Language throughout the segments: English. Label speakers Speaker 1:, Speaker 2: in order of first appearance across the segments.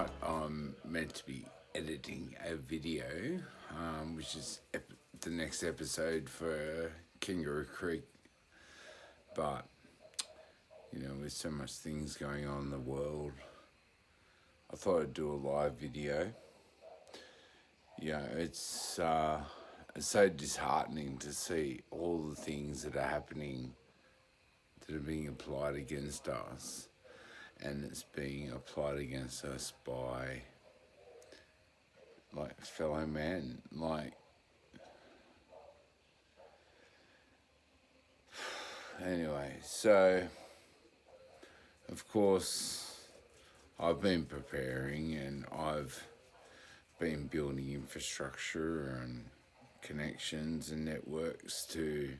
Speaker 1: tonight I'm meant to be editing a video, which is the next episode for Kangaroo Creek. But, with so much things going on in the world, I thought I'd do a live video. It's so disheartening to see all the things that are happening that are being applied against us, and it's being applied against us by fellow men. Anyway, so of course I've been preparing and I've been building infrastructure and connections and networks to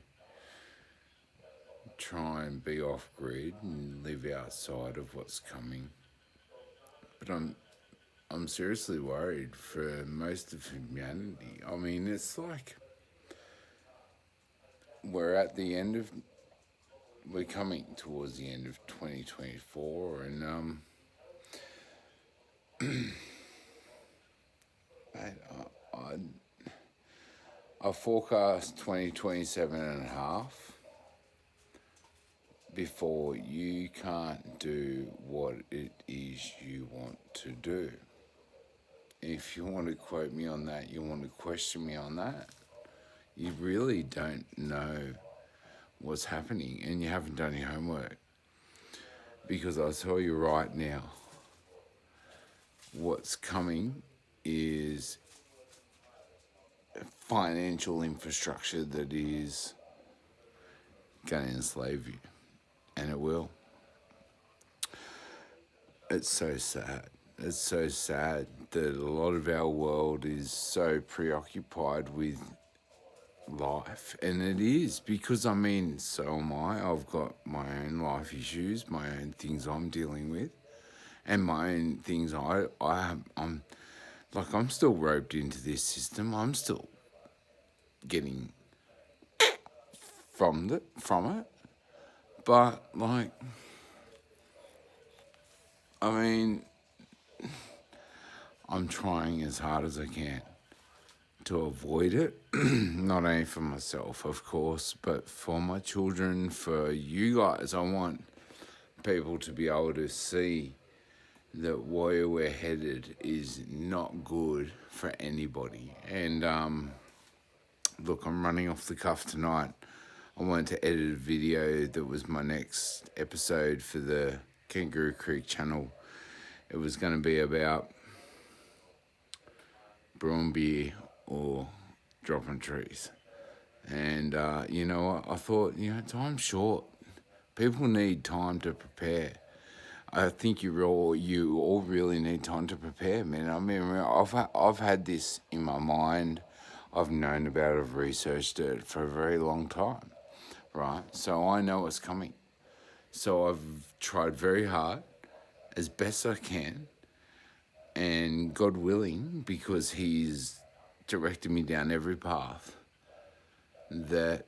Speaker 1: try and be off grid and live outside of what's coming. But I'm seriously worried for most of humanity. I mean, it's like we're coming towards the end of 2024, and I forecast 2027 and a half before you can't do what it is you want to do. If you want to quote me on that, you want to question me on that, you really don't know what's happening and you haven't done your homework. Because I'll tell you right now, what's coming is financial infrastructure that is going to enslave you. And it will. It's so sad. It's so sad that a lot of our world is so preoccupied with life. And it is, because so am I. I've got my own life issues, my own things I'm dealing with, and my own things I'm still roped into this system. I'm still getting from it. But I'm trying as hard as I can to avoid it, not only for myself, of course, but for my children, for you guys. I want people to be able to see that where we're headed is not good for anybody. And look, I'm running off the cuff tonight. I wanted to edit a video that was my next episode for the Kangaroo Creek channel. It was going to be about brewing beer or dropping trees. And you know what? I thought, time's short. People need time to prepare. I think you all really need time to prepare, man. I've had this in my mind. I've known about it, I've researched it for a very long time, right? So I know what's coming. So I've tried very hard, as best I can, and God willing, because He's directed me down every path, that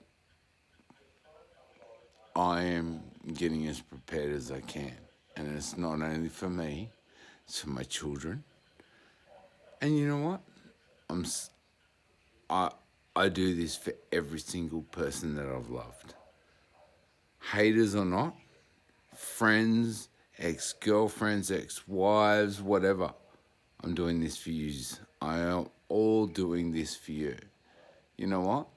Speaker 1: I am getting as prepared as I can. And it's not only for me, it's for my children. And you know what? I do this for every single person that I've loved. Haters or not, friends, ex-girlfriends, ex-wives, whatever. I'm doing this for you. I am all doing this for you. You know what?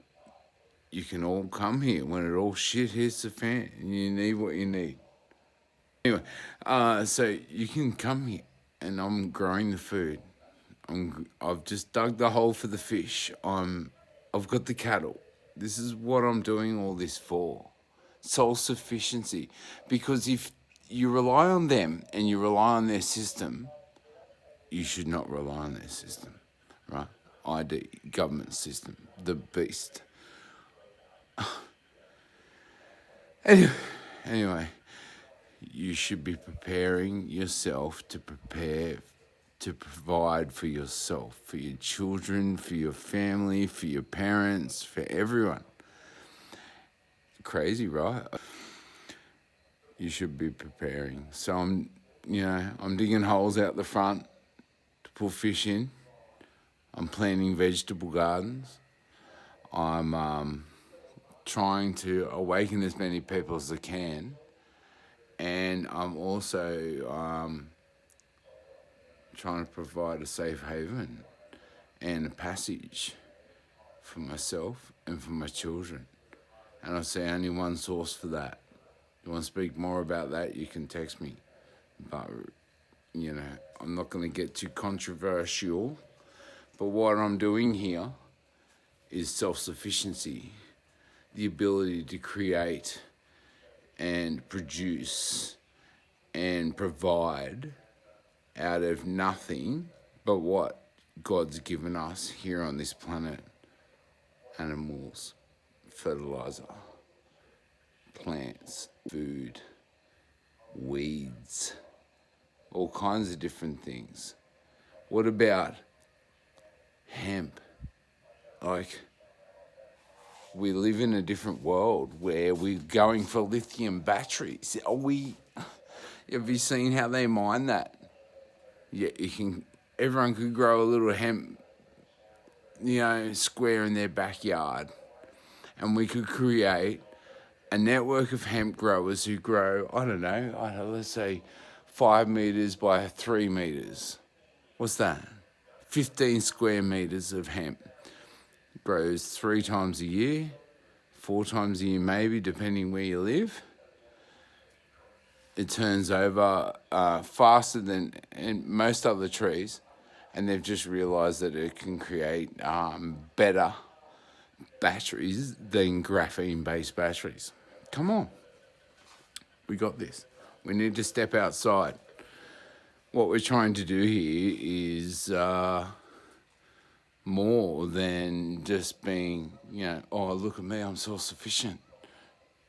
Speaker 1: You can all come here when it all shit hits the fan and you need what you need. Anyway, so you can come here and I'm growing the food. I've just dug the hole for the fish. I've got the cattle. This is what I'm doing all this for. Self-sufficiency. Because if you rely on them and you rely on their system, you should not rely on their system, right? ID, government system, the beast. Anyway, you should be preparing yourself to provide for yourself, for your children, for your family, for your parents, for everyone. Crazy, right? You should be preparing. So I'm digging holes out the front put fish in. I'm planting vegetable gardens. I'm trying to awaken as many people as I can. And I'm also trying to provide a safe haven and a passage for myself and for my children. And I see only one source for that. You want to speak more about that, you can text me. But, I'm not going to get too controversial. But what I'm doing here is self-sufficiency, the ability to create and produce and provide out of nothing but what God's given us here on this planet. Animals, fertilizer, plants, food, weeds, all kinds of different things. What about hemp? Like, we live in a different world where we're going for lithium batteries. Have you seen how they mine that? Yeah, everyone could grow a little hemp, square in their backyard. And we could create a network of hemp growers who grow, let's say 5 meters by 3 meters. What's that? 15 square meters of hemp. Grows 3 times a year, 4 times a year maybe, depending where you live. It turns over faster than most other trees, and they've just realised that it can create better batteries than graphene-based batteries. Come on, we got this. We need to step outside. What we're trying to do here is more than just being, oh, look at me, I'm self-sufficient.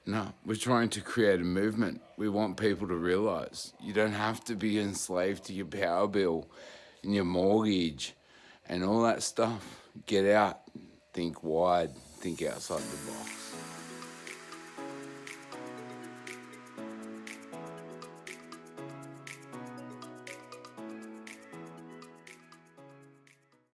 Speaker 1: No, we're trying to create a movement. We want people to realise you don't have to be enslaved to your power bill and your mortgage and all that stuff. Get out, think wide, think outside the box.